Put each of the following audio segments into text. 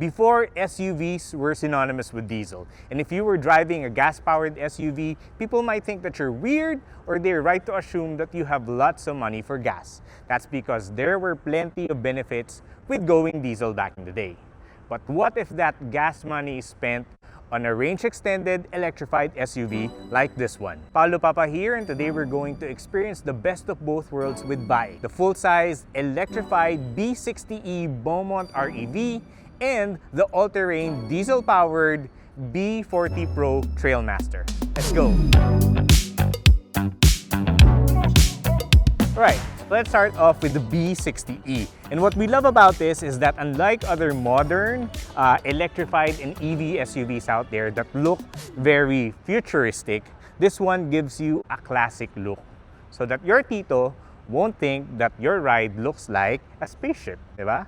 Before, SUVs were synonymous with diesel. And if you were driving a gas-powered SUV, people might think that you're weird, or they're right to assume that you have lots of money for gas. That's because there were plenty of benefits with going diesel back in the day. But what if that gas money is spent on a range-extended electrified SUV like this one? Paulo Papa here, and today we're going to experience the best of both worlds with BAIC, the full-size electrified B60e Beaumont rEV and the all-terrain diesel-powered B40 Pro Trailmaster. Let's go! Alright, let's start off with the B60e. And what we love about this is that unlike other modern electrified and EV SUVs out there that look very futuristic, this one gives you a classic look so that your tito won't think that your ride looks like a spaceship, diba?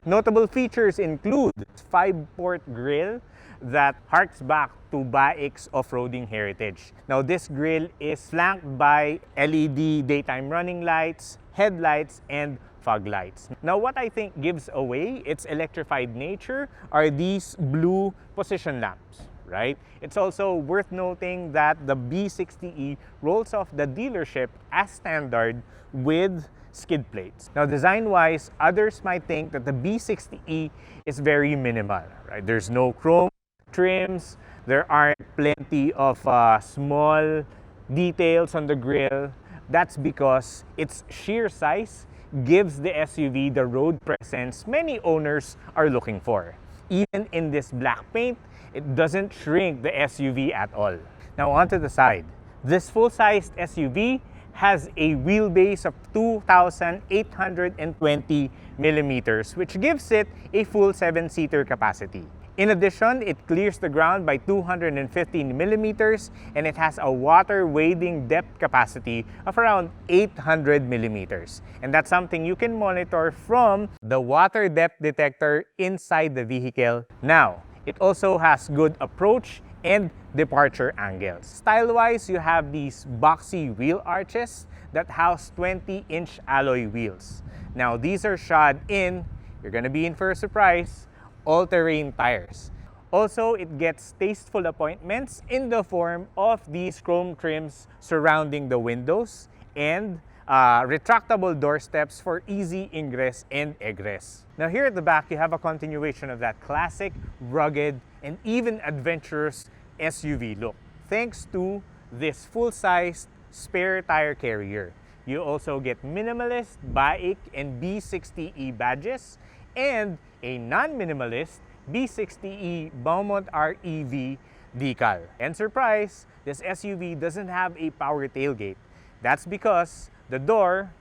Notable features include 5-port grille that harks back to BAIC's off-roading heritage. Now, this grille is flanked by LED daytime running lights, headlights, and fog lights. Now, what I think gives away its electrified nature are these blue position lamps, right? It's also worth noting that the B60e rolls off the dealership as standard with skid plates. Now, design-wise, others might think that the B60e is very minimal, right? There's no chrome trims, there aren't plenty of small details on the grille. That's because its sheer size gives the SUV the road presence many owners are looking for. Even in this black paint, it doesn't shrink the SUV at all. Now, onto the side. This full-sized SUV has a wheelbase of 2,820 millimeters, which gives it a full 7-seater capacity. In addition, it clears the ground by 215 millimeters, and it has a water wading depth capacity of around 800 millimeters. And that's something you can monitor from the water depth detector inside the vehicle. Now, it also has good approach and departure angles. Style-wise, you have these boxy wheel arches that house 20-inch alloy wheels. Now, these are shod in, you're gonna be in for a surprise, all-terrain tires. Also, it gets tasteful appointments in the form of these chrome trims surrounding the windows and retractable door steps for easy ingress and egress. Now, here at the back, you have a continuation of that classic, rugged, and even adventurous SUV look, thanks to this full-sized spare tire carrier. You also get minimalist BAIC and B60e badges and a non-minimalist B60e Beaumont rEV decal. And surprise, this SUV doesn't have a power tailgate. That's because the door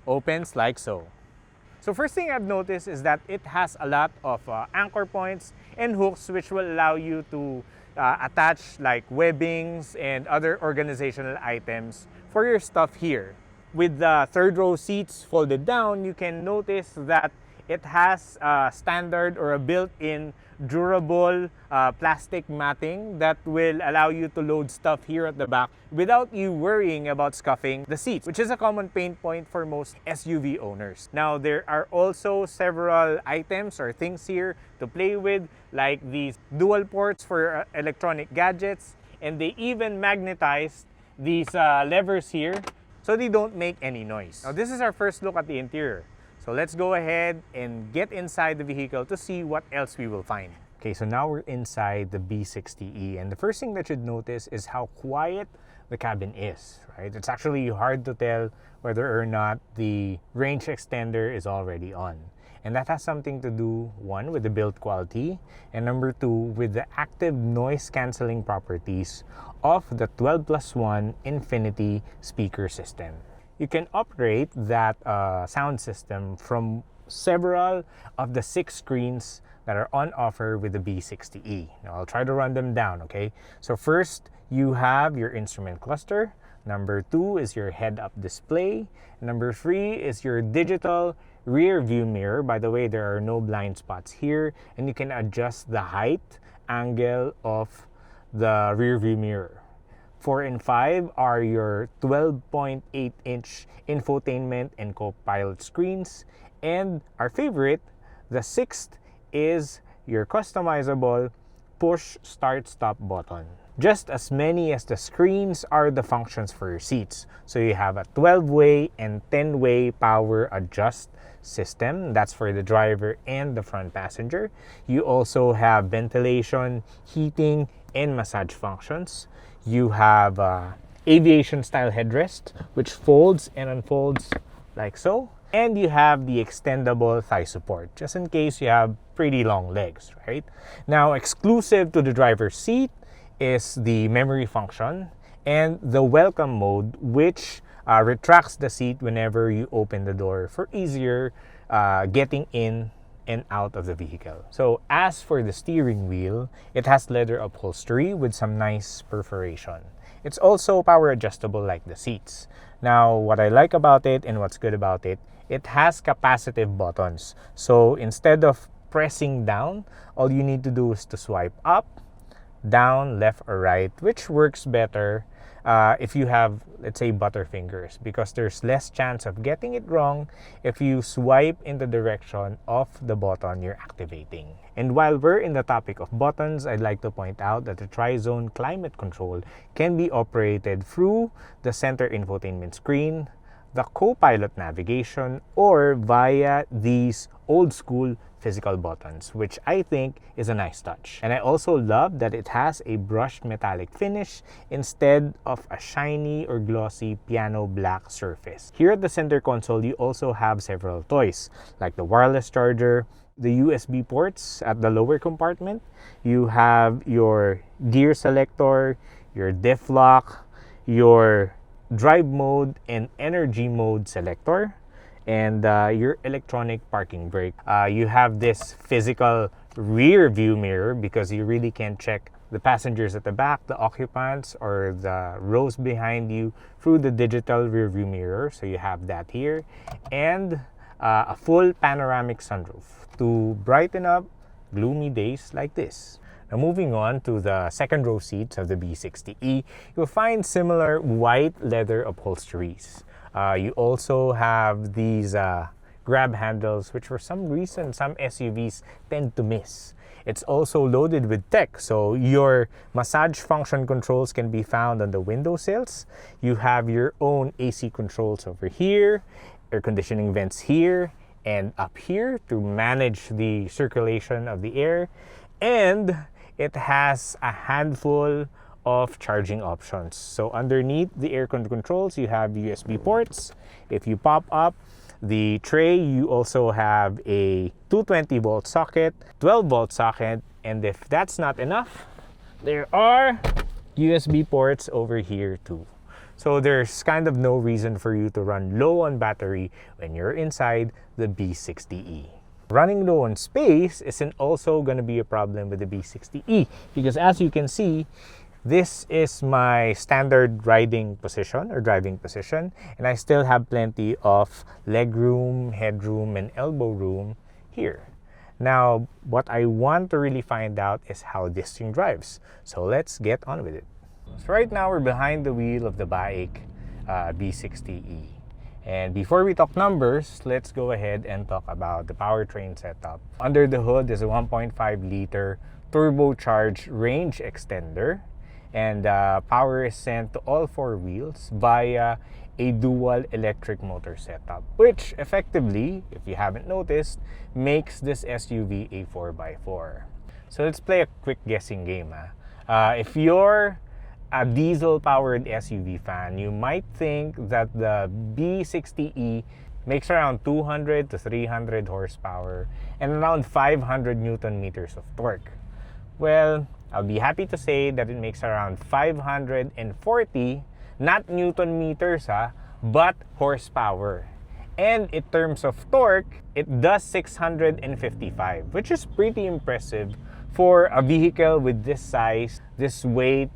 opens like so. So first thing I've noticed is that it has a lot of anchor points and hooks which will allow you to attach like webbings and other organizational items for your stuff here. With the third row seats folded down, you can notice that it has a standard or a built-in durable plastic matting that will allow you to load stuff here at the back without you worrying about scuffing the seats, which is a common pain point for most SUV owners. Now, there are also several items or things here to play with, like these dual ports for electronic gadgets, and they even magnetized these levers here so they don't make any noise. Now, this is our first look at the interior. So let's go ahead and get inside the vehicle to see what else we will find. Okay, so now we're inside the B60e, and the first thing that you'd notice is how quiet the cabin is, right? It's actually hard to tell whether or not the range extender is already on. And that has something to do, one, with the build quality, and number two, with the active noise cancelling properties of the 12+1 Infinity speaker system. You can operate that sound system from several of the 6 screens that are on offer with the B60e. Now, I'll try to run them down, okay? So first, you have your instrument cluster. Number 2 is your head-up display. Number 3 is your digital rear view mirror. By the way, there are no blind spots here, and you can adjust the height, angle of the rear view mirror. 4 and 5 are your 12.8-inch infotainment and co-pilot screens. And our favorite, the 6th is your customizable push start stop button. Just as many as the screens are the functions for your seats. So you have a 12-way and 10-way power adjust system. That's for the driver and the front passenger. You also have ventilation, heating, and massage functions. You have aviation style headrest, which folds and unfolds like so. And you have the extendable thigh support, just in case you have pretty long legs, right? Now, exclusive to the driver's seat is the memory function and the welcome mode, which retracts the seat whenever you open the door for easier getting in and out of the vehicle. So as for the steering wheel, it has leather upholstery with some nice perforation. It's also power adjustable like the seats. Now, what I like about it and what's good about it, it has capacitive buttons. So instead of pressing down, all you need to do is to swipe up, down, left, or right, which works better if you have, let's say, butterfingers, because there's less chance of getting it wrong if you swipe in the direction of the button you're activating. And while we're in the topic of buttons, I'd like to point out that the tri-zone climate control can be operated through the center infotainment screen, the co-pilot navigation, or via these old school physical buttons, which I think is a nice touch. And I also love that it has a brushed metallic finish instead of a shiny or glossy piano black surface. Here at the center console, you also have several toys, like the wireless charger, the USB ports at the lower compartment. You have your gear selector, your diff lock, your drive mode and energy mode selector, and your electronic parking brake. You have this physical rear view mirror because you really can check the passengers at the back, the occupants, or the rows behind you through the digital rear view mirror. So you have that here, and a full panoramic sunroof to brighten up gloomy days like this. Now, moving on to the second row seats of the B60e, you'll find similar white leather upholsteries. You also have these grab handles, which for some reason some SUVs tend to miss. It's also loaded with tech, so your massage function controls can be found on the window sills. You have your own AC controls over here, air conditioning vents here, and up here to manage the circulation of the air. And it has a handful of charging options. So underneath the air controls, you have USB ports. If you pop up the tray, you also have a 220 volt socket, 12 volt socket, and if that's not enough, there are USB ports over here too. So there's kind of no reason for you to run low on battery when you're inside the B60e. Running low on space isn't also going to be a problem with the B60e, because as you can see, this is my standard riding position or driving position, and I still have plenty of leg room, headroom, and elbow room here. Now, what I want to really find out is how this thing drives. So let's get on with it. So right now we're behind the wheel of the BAIC B60e. And before we talk numbers, let's go ahead and talk about the powertrain setup. Under the hood is a 1.5 liter turbocharged range extender, and power is sent to all four wheels via a dual electric motor setup, which effectively, if you haven't noticed, makes this SUV a 4x4. So let's play a quick guessing game. If you're a diesel-powered SUV fan, you might think that the B60e makes around 200 to 300 horsepower and around 500 Newton meters of torque. Well, I'll be happy to say that it makes around 540, not Newton meters, but horsepower. And in terms of torque, it does 655, which is pretty impressive for a vehicle with this size, this weight.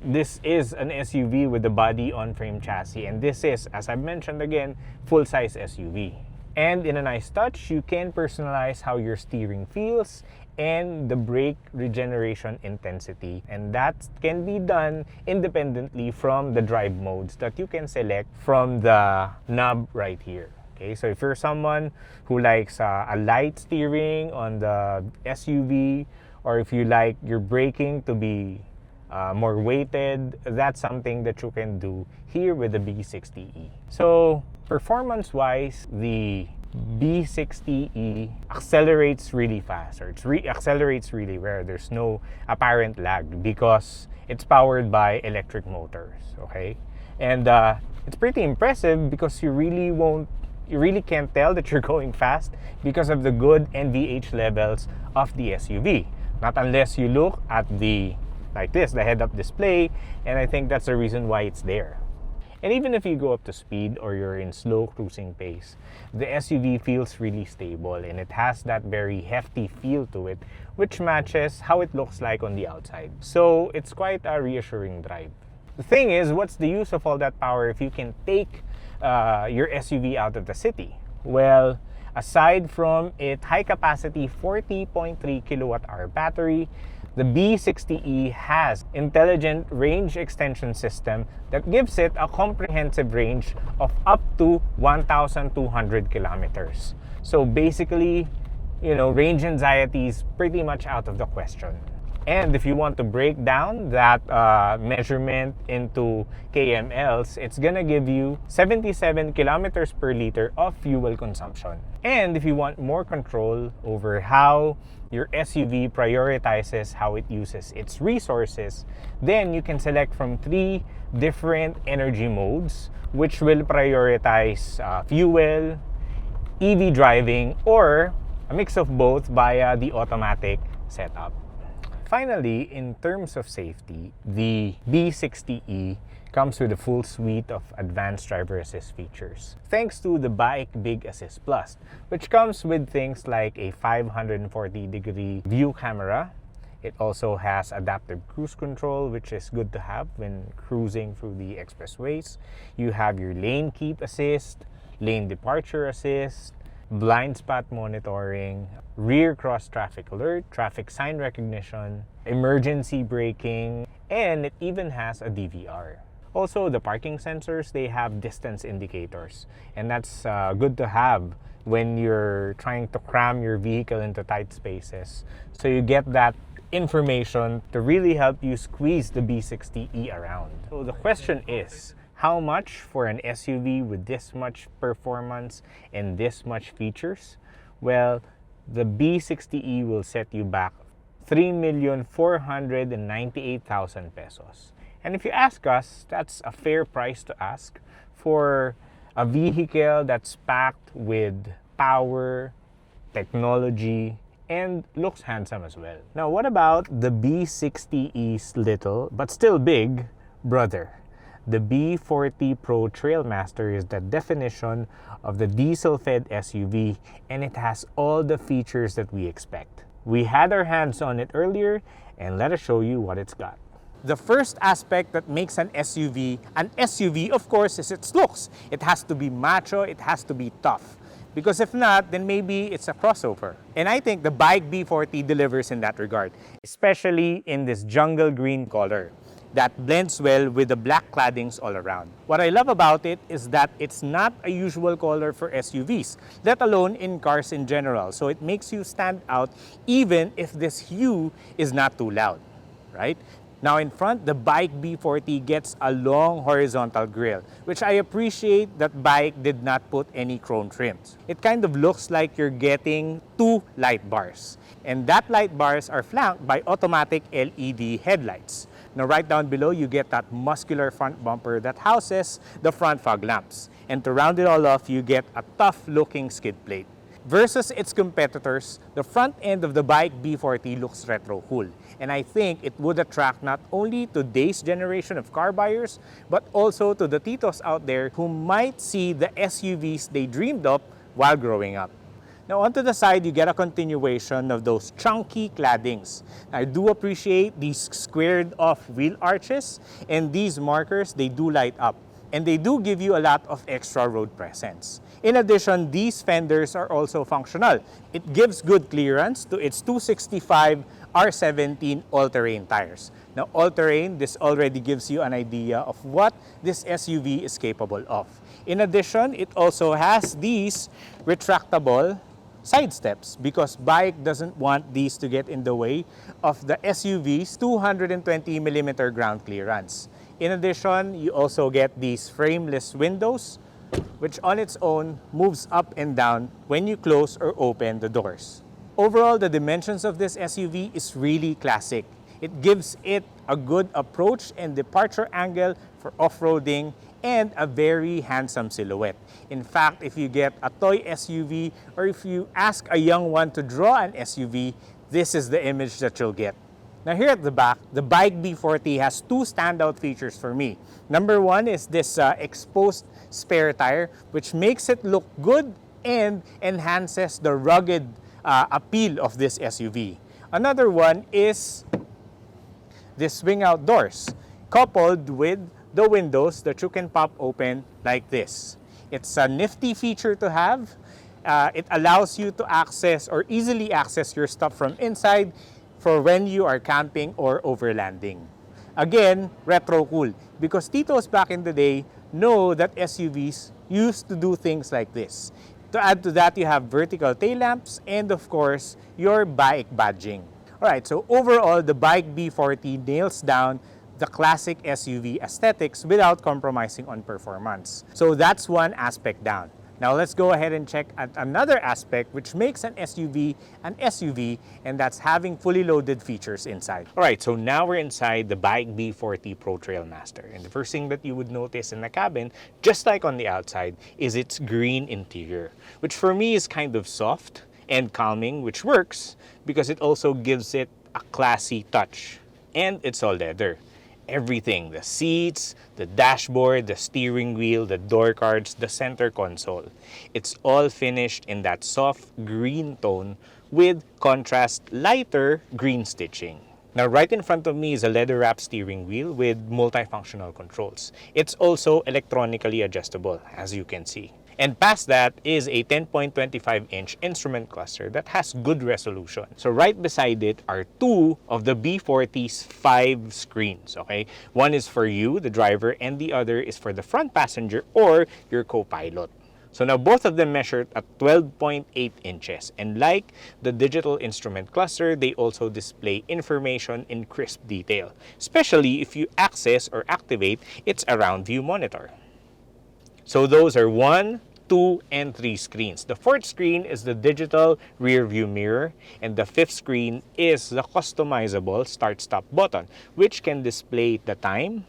This is an SUV with a body on frame chassis, and this is, as I've mentioned again, full-size SUV. And in a nice touch, you can personalize how your steering feels and the brake regeneration intensity, and that can be done independently from the drive modes that you can select from the knob right here. Okay, so if you're someone who likes a light steering on the SUV, or if you like your braking to be more weighted, that's something that you can do here with the B60e. So performance-wise, the B60e accelerates really fast, or accelerates really well. There's no apparent lag because it's powered by electric motors, okay? And it's pretty impressive because you really can't tell that you're going fast because of the good NVH levels of the SUV. Not unless you look at the head-up display, and I think that's the reason why it's there. And even if you go up to speed or you're in slow cruising pace, the SUV feels really stable and it has that very hefty feel to it, which matches how it looks like on the outside. So it's quite a reassuring drive. The thing is, what's the use of all that power if you can take your SUV out of the city? Well, aside from its high-capacity 40.3 kilowatt-hour battery, the B60e has intelligent range extension system that gives it a comprehensive range of up to 1,200 kilometers. So basically, range anxiety is pretty much out of the question. And if you want to break down that measurement into kmls, it's gonna give you 77 kilometers per liter of fuel consumption. And if you want more control over how your SUV prioritizes how it uses its resources, then you can select from 3 different energy modes, which will prioritize fuel, EV driving, or a mix of both via the automatic setup. Finally, in terms of safety, the B60e comes with a full suite of advanced driver assist features, thanks to the BAIC Big Assist Plus, which comes with things like a 540-degree view camera. It also has adaptive cruise control, which is good to have when cruising through the expressways. You have your lane keep assist, lane departure assist, blind spot monitoring, rear cross traffic alert, traffic sign recognition, emergency braking, and it even has a DVR. Also, the parking sensors, they have distance indicators, and that's good to have when you're trying to cram your vehicle into tight spaces. So you get that information to really help you squeeze the B60e around. So the question is, how much for an SUV with this much performance and this much features? Well, the B60e will set you back 3,498,000 pesos. And if you ask us, that's a fair price to ask for a vehicle that's packed with power, technology, and looks handsome as well. Now, what about the B60e's little, but still big, brother? The B40 Pro Trailmaster is the definition of the diesel-fed SUV, and it has all the features that we expect. We had our hands on it earlier, and let us show you what it's got. The first aspect that makes an SUV, of course, is its looks. It has to be macho, it has to be tough. Because if not, then maybe it's a crossover. And I think the BAIC B40 delivers in that regard, especially in this jungle green color that blends well with the black claddings all around. What I love about it is that it's not a usual color for SUVs, let alone in cars in general. So it makes you stand out even if this hue is not too loud, right? Now in front, the BAIC B40 gets a long horizontal grille, which I appreciate that BAIC did not put any chrome trims. It kind of looks like you're getting 2 light bars. And that light bars are flanked by automatic LED headlights. Now right down below, you get that muscular front bumper that houses the front fog lamps. And to round it all off, you get a tough-looking skid plate. Versus its competitors, the front end of the BAIC B40 looks retro cool. And I think it would attract not only today's generation of car buyers, but also to the titos out there who might see the SUVs they dreamed of while growing up. Now onto the side, you get a continuation of those chunky claddings. I do appreciate these squared off wheel arches, and these markers, they do light up. And they do give you a lot of extra road presence. In addition, these fenders are also functional. It gives good clearance to its 265 R17 all-terrain tires. Now, all-terrain, this already gives you an idea of what this SUV is capable of. In addition, it also has these retractable side steps because BAIC doesn't want these to get in the way of the SUV's 220mm ground clearance. In addition, you also get these frameless windows, which on its own moves up and down when you close or open the doors. Overall, the dimensions of this SUV is really classic. It gives it a good approach and departure angle for off-roading and a very handsome silhouette. In fact, if you get a toy SUV or if you ask a young one to draw an SUV, this is the image that you'll get. Now here at the back, the BAIC B40 has two standout features for me. Number one is this exposed spare tire, which makes it look good and enhances the rugged appeal of this SUV. Another one is this swing out doors, coupled with the windows that you can pop open like this. It's a nifty feature to have. It allows you to access or easily access your stuff from inside for when you are camping or overlanding. Again, retro cool, because Titos back in the day know that SUVs used to do things like this. To add to that, you have vertical tail lamps and of course, your BAIC badging. Alright, so overall, the BAIC B40 nails down the classic SUV aesthetics without compromising on performance. So that's one aspect down. Now let's go ahead and check at another aspect which makes an SUV, and that's having fully loaded features inside. Alright, so now we're inside the BAIC B40 Pro Trailmaster. And the first thing that you would notice in the cabin, just like on the outside, is its green interior, which for me is kind of soft and calming, which works because it also gives it a classy touch. And it's all leather. Everything, the seats, the dashboard, the steering wheel, the door cards, the center console. It's all finished in that soft green tone with contrast lighter green stitching. Now right in front of me is a leather wrapped steering wheel with multifunctional controls. It's also electronically adjustable, as you can see. And past that is a 10.25-inch instrument cluster that has good resolution. So right beside it are two of the B40's 5 screens, okay? One is for you, the driver, and the other is for the front passenger or your co-pilot. So now both of them measured at 12.8 inches. And like the digital instrument cluster, they also display information in crisp detail, especially if you access or activate its around view monitor. So those are 1, 2, and 3 screens. The 4th screen is the digital rear view mirror, and the 5th screen is the customizable start-stop button, which can display the time,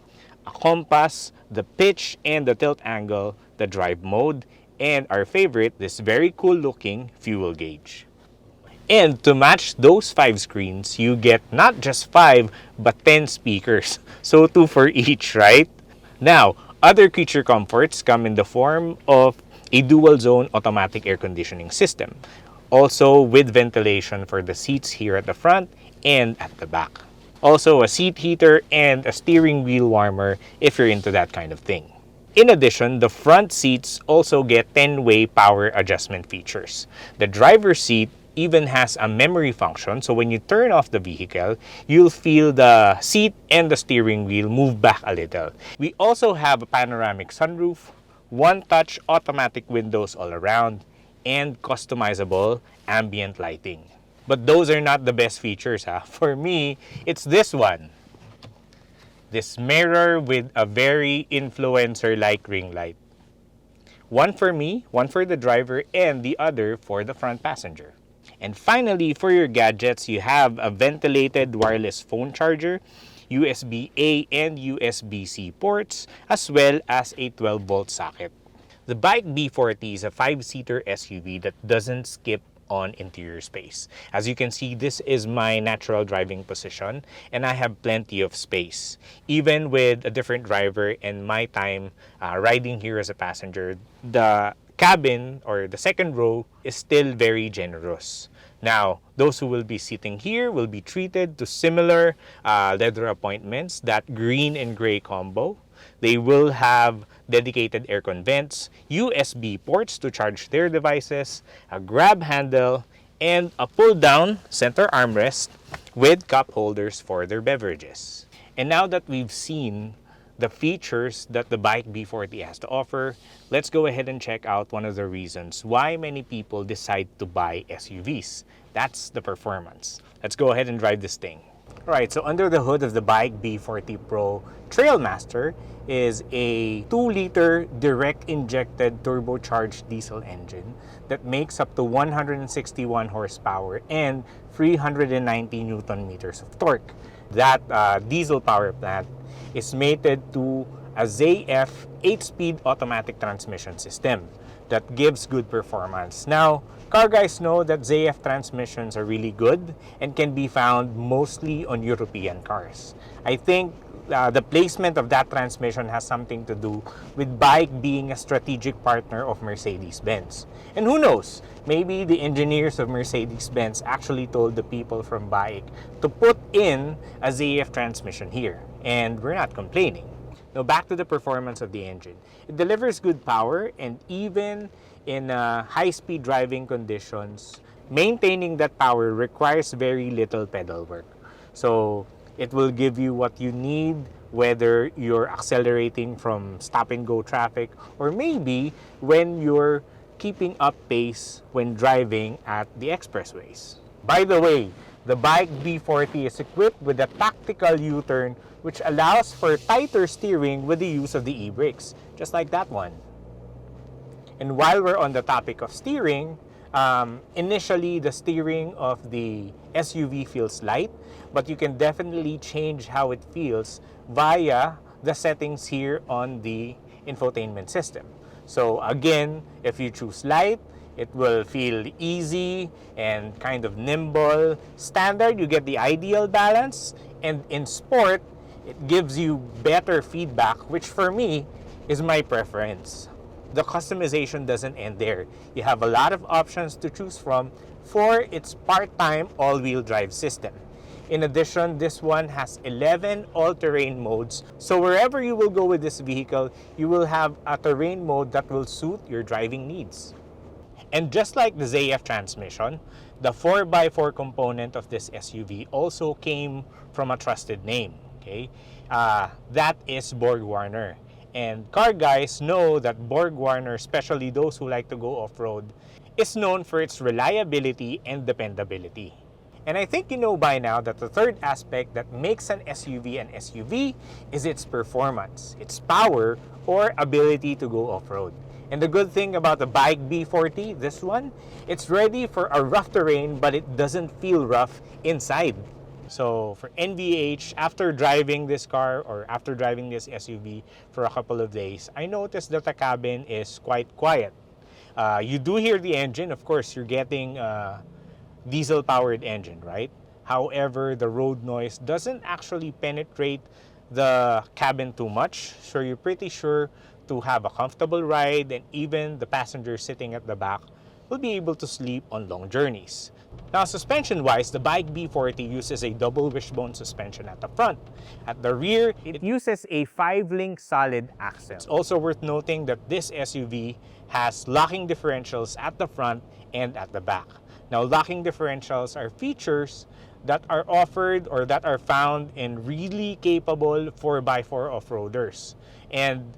a compass, the pitch and the tilt angle, the drive mode, and our favorite, this very cool looking fuel gauge. And to match those 5 screens, you get not just 5, but 10 speakers. So 2 for each, right? Now, other creature comforts come in the form of a dual-zone automatic air conditioning system, also with ventilation for the seats here at the front and at the back. Also a seat heater and a steering wheel warmer if you're into that kind of thing. In addition, the front seats also get 10-way power adjustment features. The driver's seat even has a memory function, so when you turn off the vehicle, you'll feel the seat and the steering wheel move back a little. We also have a panoramic sunroof, one-touch automatic windows all around, and customizable ambient lighting. But those are not the best features, ha. For me, it's this one. This mirror with a very influencer-like ring light. One for me, one for the driver, and the other for the front passenger. And finally, for your gadgets, you have a ventilated wireless phone charger, USB-A and USB-C ports, as well as a 12-volt socket. The BAIC B40 is a 5-seater SUV that doesn't skip on interior space. As you can see, this is my natural driving position and I have plenty of space. Even with a different driver and my time riding here as a passenger, the cabin or the second row is still very generous. Now, those who will be sitting here will be treated to similar leather appointments, that green and gray combo. They will have dedicated aircon vents, USB ports to charge their devices, a grab handle, and a pull-down center armrest with cup holders for their beverages. And now that we've seen the features that the BAIC B40 has to offer, let's go ahead and check out one of the reasons why many people decide to buy SUVs. That's the performance. Let's go ahead and drive this thing. Alright, so under the hood of the BAIC B40 Pro Trailmaster is a 2-liter direct injected turbocharged diesel engine that makes up to 161 horsepower and 390 Newton meters of torque. That diesel power plant is mated to a ZF 8-speed automatic transmission system that gives good performance. Now, car guys know that ZF transmissions are really good and can be found mostly on European cars. I think the placement of that transmission has something to do with BAIC being a strategic partner of Mercedes-Benz. And who knows, maybe the engineers of Mercedes-Benz actually told the people from BAIC to put in a ZF transmission here, and we're not complaining. Now back to the performance of the engine. It delivers good power, and even in high-speed driving conditions, maintaining that power requires very little pedal work. So it will give you what you need, whether you're accelerating from stop-and-go traffic or maybe when you're keeping up pace when driving at the expressways. By the way, the BAIC B40 is equipped with a tactical U-turn which allows for tighter steering with the use of the e-brakes, just like that one. And while we're on the topic of steering, initially the steering of the SUV feels light, but you can definitely change how it feels via the settings here on the infotainment system. So again, if you choose light, it will feel easy and kind of nimble. Standard, you get the ideal balance, and in sport, it gives you better feedback, which for me is my preference. The customization doesn't end there. You have a lot of options to choose from for its part-time all-wheel drive system. In addition, this one has 11 all-terrain modes. So wherever you will go with this vehicle, you will have a terrain mode that will suit your driving needs. And just like the ZF transmission, the 4x4 component of this SUV also came from a trusted name. Okay, that is Borg-Warner. And car guys know that Borg-Warner, especially those who like to go off-road, is known for its reliability and dependability. And I think you know by now that the third aspect that makes an SUV is its performance, its power, or ability to go off-road. And the good thing about the BAIC B40, this one, it's ready for a rough terrain, but it doesn't feel rough inside. So for NVH, after driving this car or after driving this SUV for a couple of days, I noticed that the cabin is quite quiet. You do hear the engine. Of course, you're getting a diesel-powered engine, right? However, the road noise doesn't actually penetrate the cabin too much. So you're pretty sure to have a comfortable ride, and even the passengers sitting at the back will be able to sleep on long journeys. Now, suspension-wise, the BAIC B40 uses a double wishbone suspension at the front. At the rear, it uses a 5-link solid axle. It's also worth noting that this SUV has locking differentials at the front and at the back. Now, locking differentials are features that are offered or that are found in really capable 4x4 off-roaders. And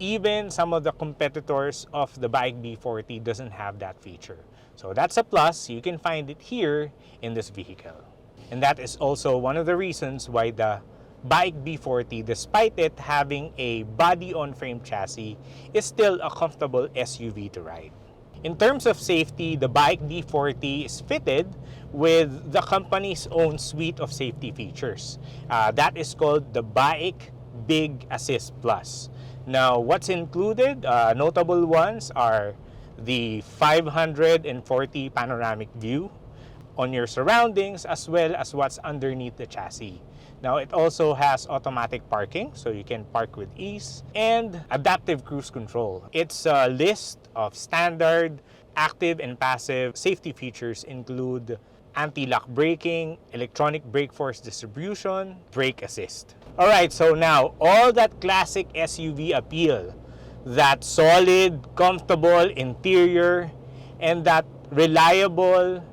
even some of the competitors of the BAIC B40 doesn't have that feature. So that's a plus. You can find it here in this vehicle. And that is also one of the reasons why the BAIC B40, despite it having a body-on-frame chassis, is still a comfortable SUV to ride. In terms of safety, the BAIC B40 is fitted with the company's own suite of safety features. That is called the BAIC Big Assist Plus. Now, what's included? Notable ones are the 540 panoramic view on your surroundings, as well as what's underneath the chassis. Now, it also has automatic parking, so you can park with ease, and adaptive cruise control. Its list of standard, active, and passive safety features include anti-lock braking, electronic brake force distribution, brake assist. Alright, so now, all that classic SUV appeal, that solid, comfortable interior, and that reliable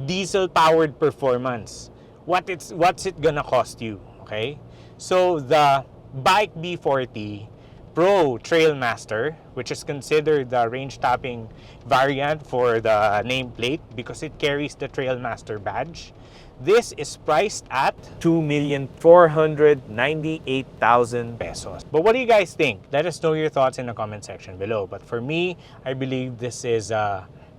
diesel-powered performance, what's it gonna cost you, okay? So the BAIC B40 Pro Trailmaster, which is considered the range topping variant for the nameplate because it carries the Trailmaster badge. This is priced at 2,498,000 pesos. But what do you guys think? Let us know your thoughts in the comment section below. But for me, I believe this is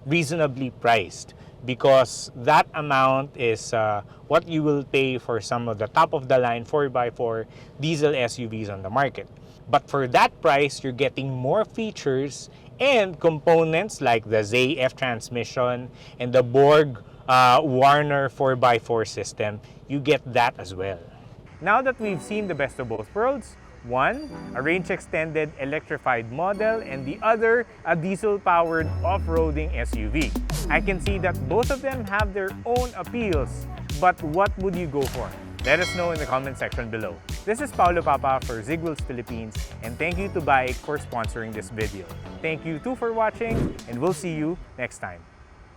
reasonably priced because that amount is what you will pay for some of the top-of-the-line 4x4 diesel SUVs on the market. But for that price, you're getting more features and components like the ZF transmission and the Borg Warner 4x4 system. You get that as well. Now that we've seen the best of both worlds, one, a range-extended electrified model, and the other, a diesel-powered off-roading SUV. I can see that both of them have their own appeals, but what would you go for? Let us know in the comment section below. This is Paulo Papa for Zigwheels Philippines, and thank you to BAIC for sponsoring this video. Thank you too for watching, and we'll see you next time.